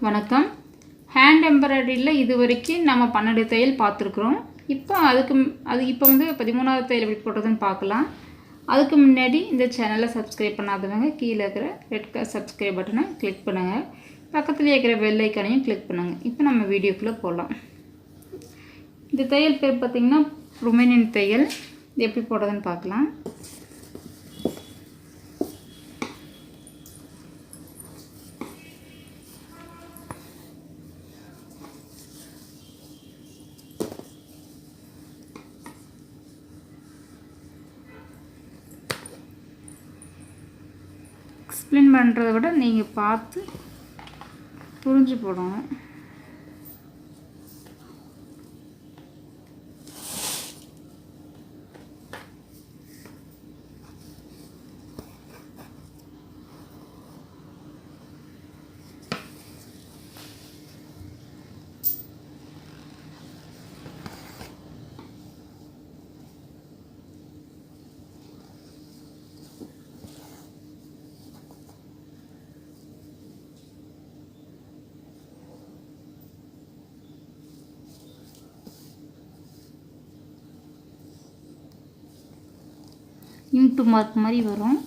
வணக்கம். ஹேண்ட் எம்ப்ராய்டரியில் இது வரைக்கும் நம்ம 12 தையல் பார்த்துருக்குறோம். இப்போ வந்து 13வது தையல் எப்படி போடுறதுன்னு பார்க்கலாம். அதுக்கு முன்னாடி இந்த சேனலை சப்ஸ்கிரைப் பண்ணாதவங்க கீழே இருக்கிற ரெட் கலர் சப்ஸ்கிரைப் பட்டனை கிளிக் பண்ணுங்கள். பக்கத்துலேயே இருக்கிற பெல் ஐக்கானையும் கிளிக் பண்ணுங்கள். இப்போ நம்ம வீடியோக்குள்ளே போகலாம். இந்த தையல் பேர் பார்த்திங்கன்னா ரொமேனியன் தையல். இது எப்படி போடுறதுன்னு பார்க்கலாம். எக்ஸ்பிளைன் பண்ணுறத விட நீங்கள் பார்த்து புரிஞ்சு போடணும். இன்ட்டு மார்க் மாதிரி வரும்.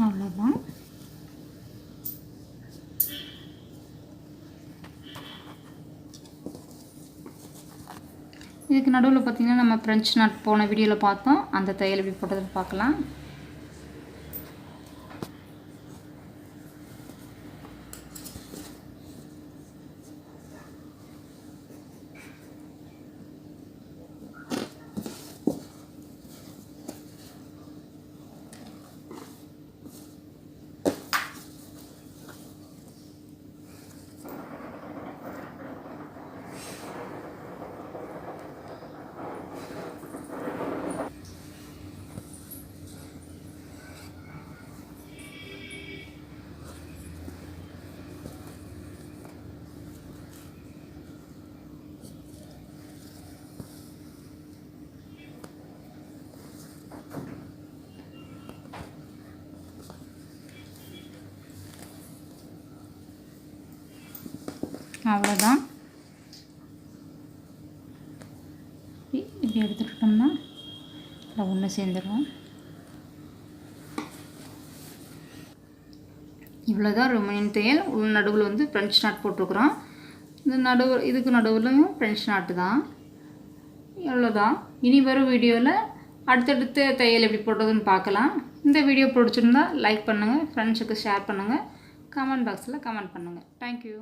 அவ்வளோதான். இதுக்கு நடுவில் பார்த்திங்கன்னா நம்ம ஃப்ரெஞ்ச் நாட் போன வீடியோவில் பார்த்தோம். அந்த தையல் எப்படி போட்டதுன்னு பார்க்கலாம். அவ்வளோதான். இப்படி எடுத்துக்கிட்டோம்னா இல்லை ஒன்று சேர்ந்துடும். இவ்வளோதான் ரொமேனியன் தையல். உள் நடுவில் வந்து ஃப்ரெஞ்ச் நாட் போட்டிருக்குறோம். இந்த இதுக்கு நடுவுலையும் ஃப்ரெஞ்ச் நாட்டு தான். இவ்வளோதான். இனி வரும் வீடியோவில் அடுத்தடுத்த தையல் எப்படி போடுறதுன்னு பார்க்கலாம். இந்த வீடியோ பிடிச்சிருந்தா லைக் பண்ணுங்கள், ஃப்ரெண்ட்ஸுக்கு ஷேர் பண்ணுங்கள், கமெண்ட் பாக்ஸில் கமெண்ட் பண்ணுங்கள். தேங்க்யூ.